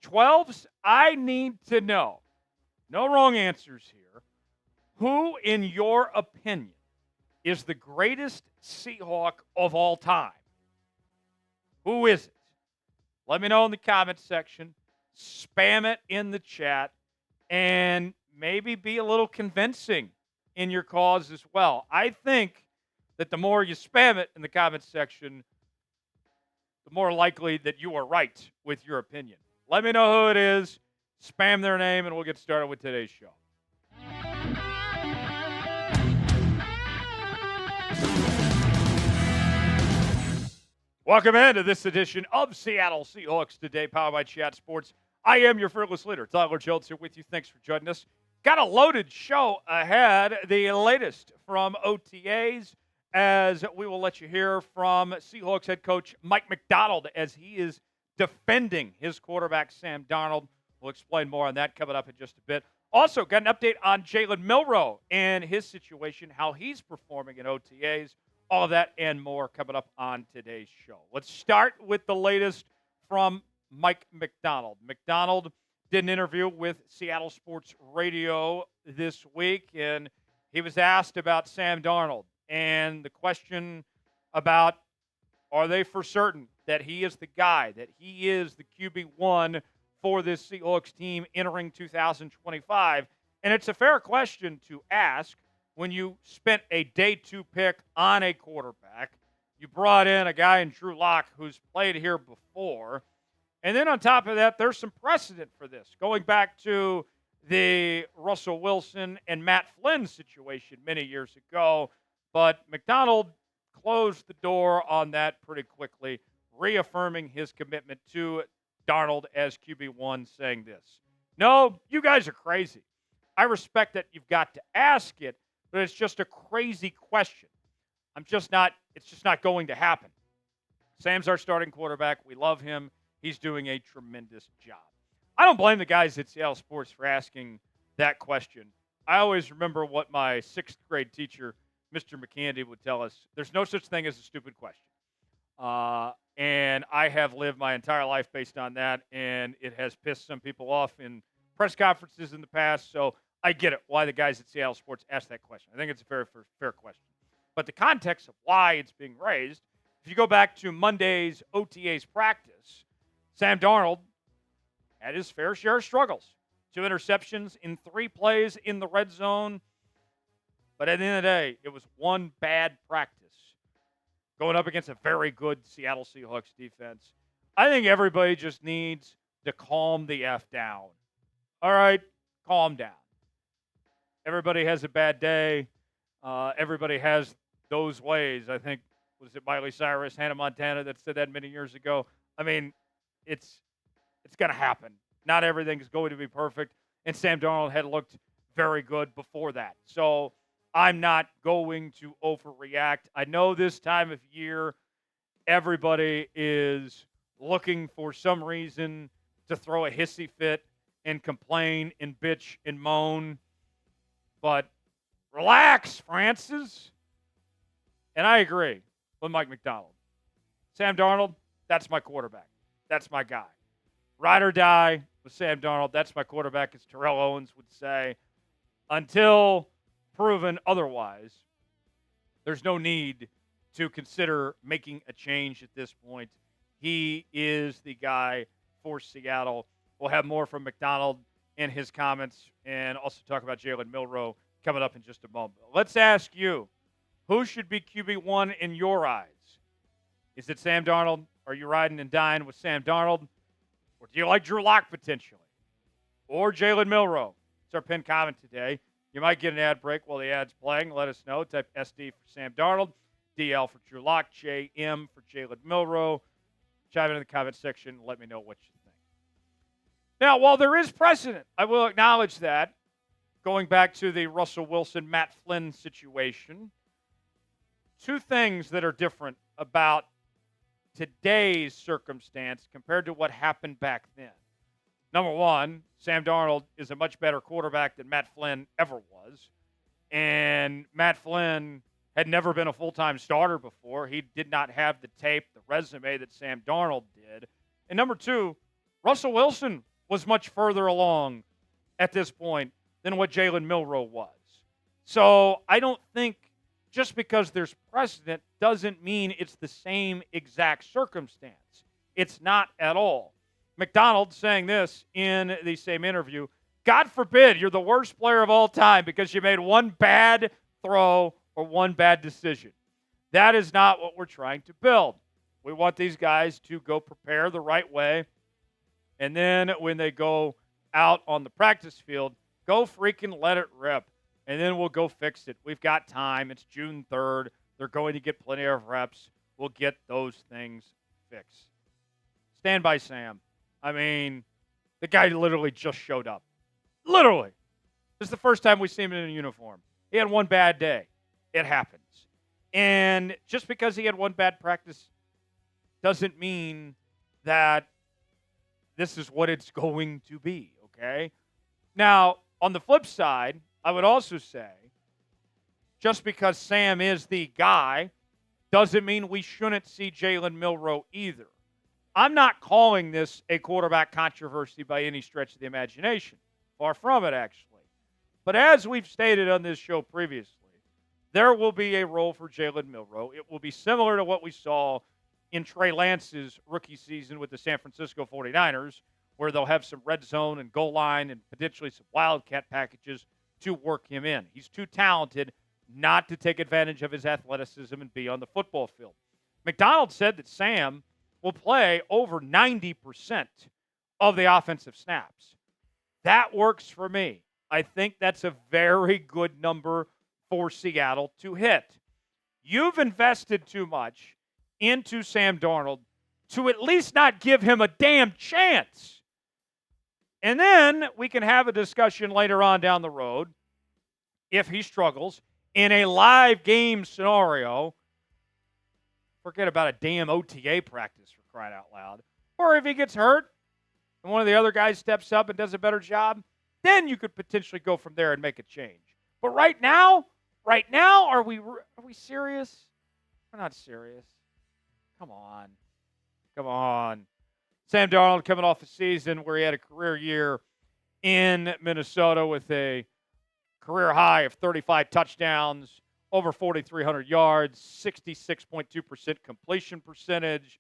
12s, I need to know, no wrong answers here, who, in your opinion, is the greatest Seahawk of all time? Who is it? Let me know in the comments section. Spam it in the chat. And maybe be a little convincing in your cause as well. I think that the more you spam it in the comments section, the more likely that you are right with your opinion. Let me know who it is. Spam their name, and we'll get started with today's show. Welcome into this edition of Seattle Seahawks Today, powered by Chat Sports. I am your fearless leader, Tyler Jones, here with you. Thanks for joining us. Got a loaded show ahead. The latest from OTAs, as we will let you hear from Seahawks head coach Mike Macdonald as he is defending his quarterback, Sam Darnold. We'll explain more on that coming up in just a bit. Also, got an update on Jalen Milroe and his situation, how he's performing in OTAs. All of that and more coming up on today's show. Let's start with the latest from Mike Macdonald. Macdonald did an interview with Seattle Sports Radio this week, and he was asked about Sam Darnold and the question about, are they for certain that he is the guy, that he is the QB1 for this Seahawks team entering 2025? And it's a fair question to ask. When you spent a day 2 pick on a quarterback, you brought in a guy in Drew Lock who's played here before. And then on top of that, there's some precedent for this. Going back to the Russell Wilson and Matt Flynn situation many years ago. But Macdonald closed the door on that pretty quickly, reaffirming his commitment to Darnold as QB1, saying this: "No, you guys are crazy. I respect that you've got to ask it, but it's just a crazy question. It's just not going to happen. Sam's our starting quarterback. We love him. He's doing a tremendous job." I don't blame the guys at Seattle Sports for asking that question. I always remember what my 6th grade teacher, Mr. McCandy, would tell us. There's no such thing as a stupid question. And I have lived my entire life based on that, and it has pissed some people off in press conferences in the past. So I get it, why the guys at Seattle Sports asked that question. I think it's a very fair question. But the context of why it's being raised, if you go back to Monday's OTAs practice, Sam Darnold had his fair share of struggles. 2 interceptions in 3 plays in the red zone. But at the end of the day, it was one bad practice going up against a very good Seattle Seahawks defense. I think everybody just needs to calm the F down. All right, calm down. Everybody has a bad day. Everybody has those ways. I think, was it Miley Cyrus, Hannah Montana that said that many years ago? I mean, it's going to happen. Not everything is going to be perfect. And Sam Darnold had looked very good before that. So I'm not going to overreact. I know this time of year, everybody is looking for some reason to throw a hissy fit and complain and bitch and moan. But relax, Francis. And I agree with Mike Macdonald. Sam Darnold, that's my quarterback. That's my guy. Ride or die with Sam Darnold. That's my quarterback, as Terrell Owens would say. Until proven otherwise, there's no need to consider making a change at this point. He is the guy for Seattle. We'll have more from Macdonald in his comments, and also talk about Jalen Milroe coming up in just a moment. Let's ask you, who should be QB1 in your eyes? Is it Sam Darnold? Are you riding and dying with Sam Darnold? Or do you like Drew Lock potentially? Or Jalen Milroe? It's our pinned comment today. You might get an ad break while the ad's playing. Let us know. Type SD for Sam Darnold, DL for Drew Lock, JM for Jalen Milroe. Chime in the comment section and let me know what you think. Now, while there is precedent, I will acknowledge that, going back to the Russell Wilson, Matt Flynn situation, 2 things that are different about today's circumstance compared to what happened back then. Number one, Sam Darnold is a much better quarterback than Matt Flynn ever was. And Matt Flynn had never been a full-time starter before. He did not have the tape, the resume that Sam Darnold did. And number two, Russell Wilson was much further along at this point than what Jalen Milroe was. So I don't think just because there's precedent doesn't mean it's the same exact circumstance. It's not at all. Macdonald saying this in the same interview, God forbid you're the worst player of all time because you made one bad throw or one bad decision. That is not what we're trying to build. We want these guys to go prepare the right way, and then when they go out on the practice field, go freaking let it rip, and then we'll go fix it. We've got time. It's June 3rd. They're going to get plenty of reps. We'll get those things fixed. Stand by Sam. I mean, the guy literally just showed up. Literally. This is the first time we've seen him in a uniform. He had one bad day. It happens. And just because he had one bad practice doesn't mean that this is what it's going to be, okay? Now, on the flip side, I would also say, just because Sam is the guy doesn't mean we shouldn't see Jalen Milroe either. I'm not calling this a quarterback controversy by any stretch of the imagination. Far from it, actually. But as we've stated on this show previously, there will be a role for Jalen Milroe. It will be similar to what we saw in Trey Lance's rookie season with the San Francisco 49ers, where they'll have some red zone and goal line and potentially some wildcat packages to work him in. He's too talented not to take advantage of his athleticism and be on the football field. Macdonald said that Sam will play over 90% of the offensive snaps. That works for me. I think that's a very good number for Seattle to hit. You've invested too much into Sam Darnold to at least not give him a damn chance. And then we can have a discussion later on down the road if he struggles in a live game scenario. Forget about a damn OTA practice, for crying out loud. Or if he gets hurt and one of the other guys steps up and does a better job, then you could potentially go from there and make a change. But right now, are we serious? We're not serious. Come on. Sam Darnold coming off a season where he had a career year in Minnesota with a career high of 35 touchdowns, over 4,300 yards, 66.2% completion percentage.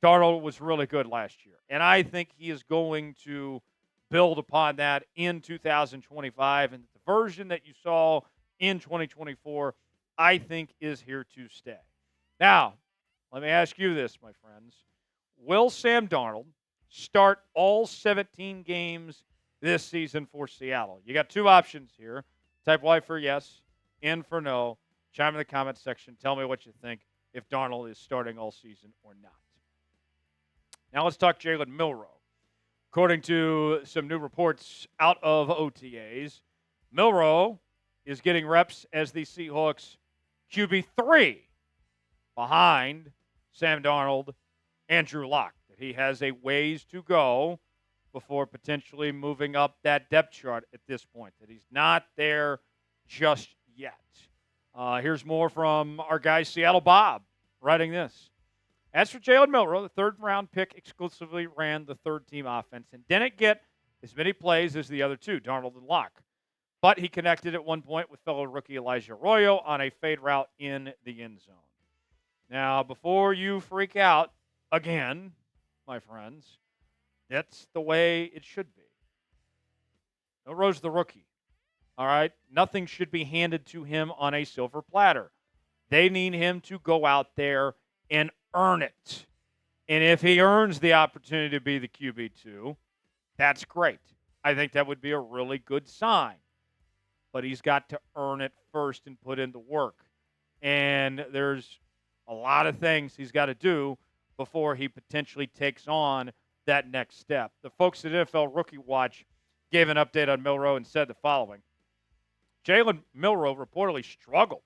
Darnold was really good last year, and I think he is going to build upon that in 2025, and the version that you saw in 2024, I think, is here to stay. Now, let me ask you this, my friends. Will Sam Darnold start all 17 games this season for Seattle? You got two options here. Type Y for yes, N for no. Chime in the comments section. Tell me what you think if Darnold is starting all season or not. Now let's talk Jalen Milroe. According to some new reports out of OTAs, Milroe is getting reps as the Seahawks QB3 behind Sam Darnold and Drew Lock. That he has a ways to go before potentially moving up that depth chart at this point. That he's not there just yet. Here's more from our guy Seattle Bob writing this. As for Jalen Milroe, the third-round pick exclusively ran the third-team offense and didn't get as many plays as the other two, Darnold and Lock. But he connected at one point with fellow rookie Elijah Arroyo on a fade route in the end zone. Now, before you freak out again, my friends, that's the way it should be. Milroe's the rookie. All right? Nothing should be handed to him on a silver platter. They need him to go out there and earn it. And if he earns the opportunity to be the QB2, that's great. I think that would be a really good sign. But he's got to earn it first and put in the work. And there's a lot of things he's got to do before he potentially takes on that next step. The folks at NFL Rookie Watch gave an update on Milroe and said the following. Jalen Milroe reportedly struggled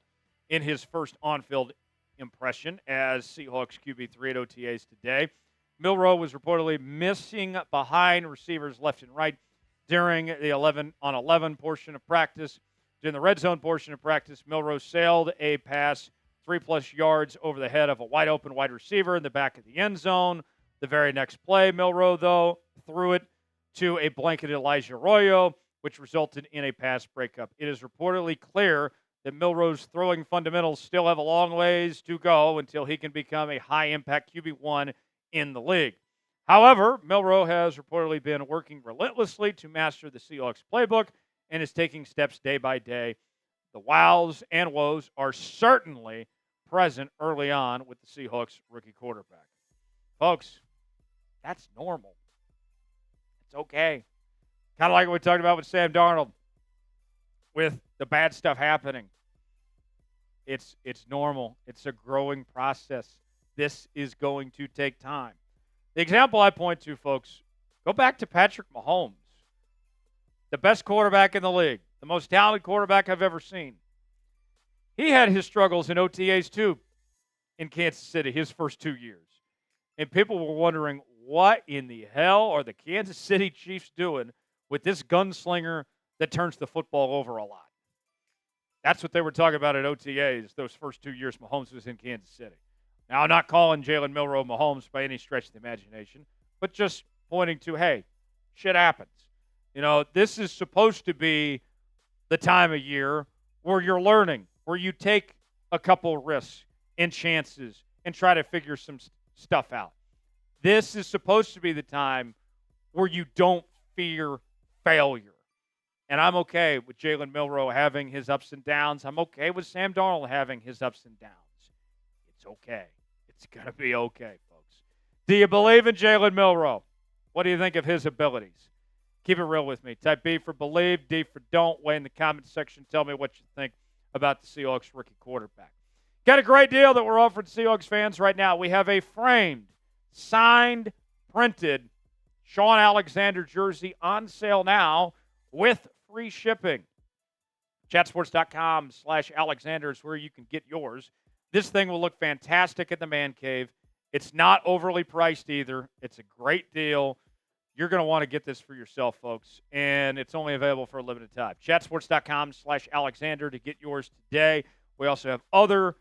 in his first on-field impression as Seahawks QB3 at OTAs today. Milroe was reportedly missing behind receivers left and right during the 11-on-11 portion of practice. During the red zone portion of practice, Milroe sailed a pass 3+ yards over the head of a wide-open wide receiver in the back of the end zone. The very next play, Milroe, though, threw it to a blanketed Elijah Arroyo, which resulted in a pass breakup. It is reportedly clear that Milroe's throwing fundamentals still have a long ways to go until he can become a high-impact QB1 in the league. However, Milroe has reportedly been working relentlessly to master the Seahawks playbook and is taking steps day by day. The wows and woes are certainly present early on with the Seahawks rookie quarterback. Folks, that's normal. It's okay. Kind of like what we talked about with Sam Darnold, with the bad stuff happening. It's normal. It's a growing process. This is going to take time. The example I point to, folks, go back to Patrick Mahomes, the best quarterback in the league, the most talented quarterback I've ever seen. He had his struggles in OTAs too in Kansas City his first 2 years. And people were wondering, what in the hell are the Kansas City Chiefs doing with this gunslinger that turns the football over a lot? That's what they were talking about at OTAs those first 2 years Mahomes was in Kansas City. Now, I'm not calling Jalen Milroe Mahomes by any stretch of the imagination, but just pointing to, hey, shit happens. You know, this is supposed to be the time of year where you're learning, where you take a couple risks and chances and try to figure some stuff out. This is supposed to be the time where you don't fear failure. And I'm okay with Jalen Milroe having his ups and downs. I'm okay with Sam Darnold having his ups and downs. It's okay. It's going to be okay, folks. Do you believe in Jalen Milroe? What do you think of his abilities? Keep it real with me. Type B for believe, D for don't. Weigh in the comment section. Tell me what you think about the Seahawks rookie quarterback. Got a great deal that we're offering Seahawks fans right now. We have a framed, signed, printed Sean Alexander jersey on sale now with free shipping. Chatsports.com/Alexander is where you can get yours. This thing will look fantastic at the Man Cave. It's not overly priced either. It's a great deal. You're going to want to get this for yourself, folks, and it's only available for a limited time. Chatsports.com/Alexander to get yours today. We also have other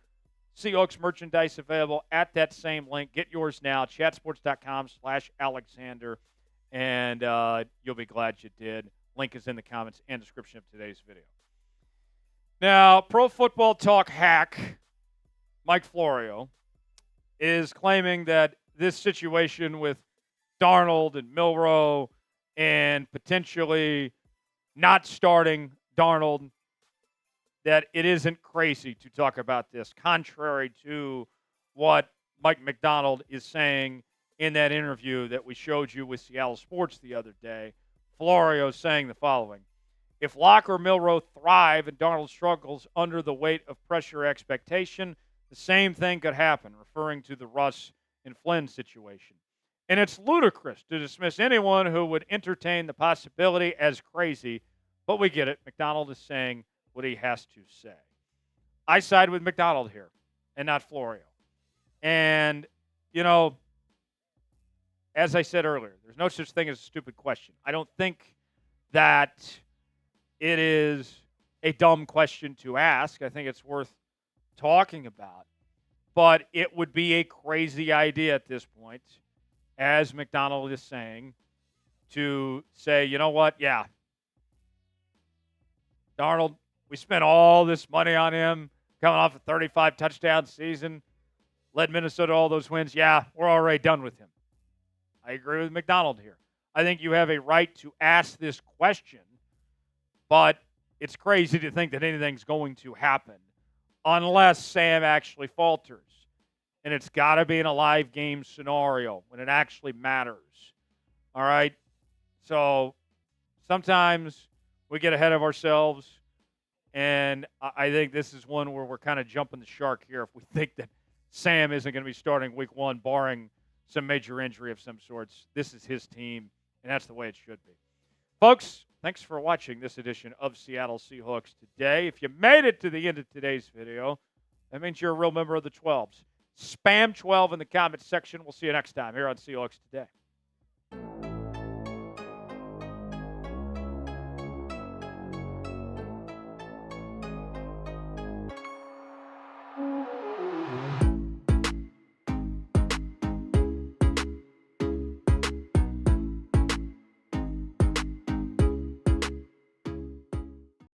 Seahawks merchandise available at that same link. Get yours now, chatsports.com/Alexander, and you'll be glad you did. Link is in the comments and description of today's video. Now, Pro Football Talk hack Mike Florio is claiming that this situation with Darnold and Milroe and potentially not starting Darnold, that it isn't crazy to talk about this, contrary to what Mike Macdonald is saying in that interview that we showed you with Seattle Sports the other day. Florio saying the following: if Locke or Milroe thrive and Darnold struggles under the weight of pressure expectation, the same thing could happen, referring to the Russ and Flynn situation. And it's ludicrous to dismiss anyone who would entertain the possibility as crazy, but we get it. Macdonald is saying what he has to say. I side with Macdonald here and not Florio. And, you know, as I said earlier, there's no such thing as a stupid question. I don't think that it is a dumb question to ask. I think it's worth talking about. But it would be a crazy idea at this point, as Macdonald is saying, to say, you know what, yeah, Darnold, we spent all this money on him, coming off a 35-touchdown season, led Minnesota all those wins. Yeah, we're already done with him. I agree with Macdonald here. I think you have a right to ask this question, but it's crazy to think that anything's going to happen unless Sam actually falters. And it's got to be in a live game scenario when it actually matters. All right? So sometimes we get ahead of ourselves, and I think this is one where we're kind of jumping the shark here if we think that Sam isn't going to be starting week one, barring some major injury of some sorts. This is his team, and that's the way it should be. Folks, thanks for watching this edition of Seattle Seahawks Today. If you made it to the end of today's video, that means you're a real member of the 12s. Spam 12 in the comments section. We'll see you next time here on Seahawks Today.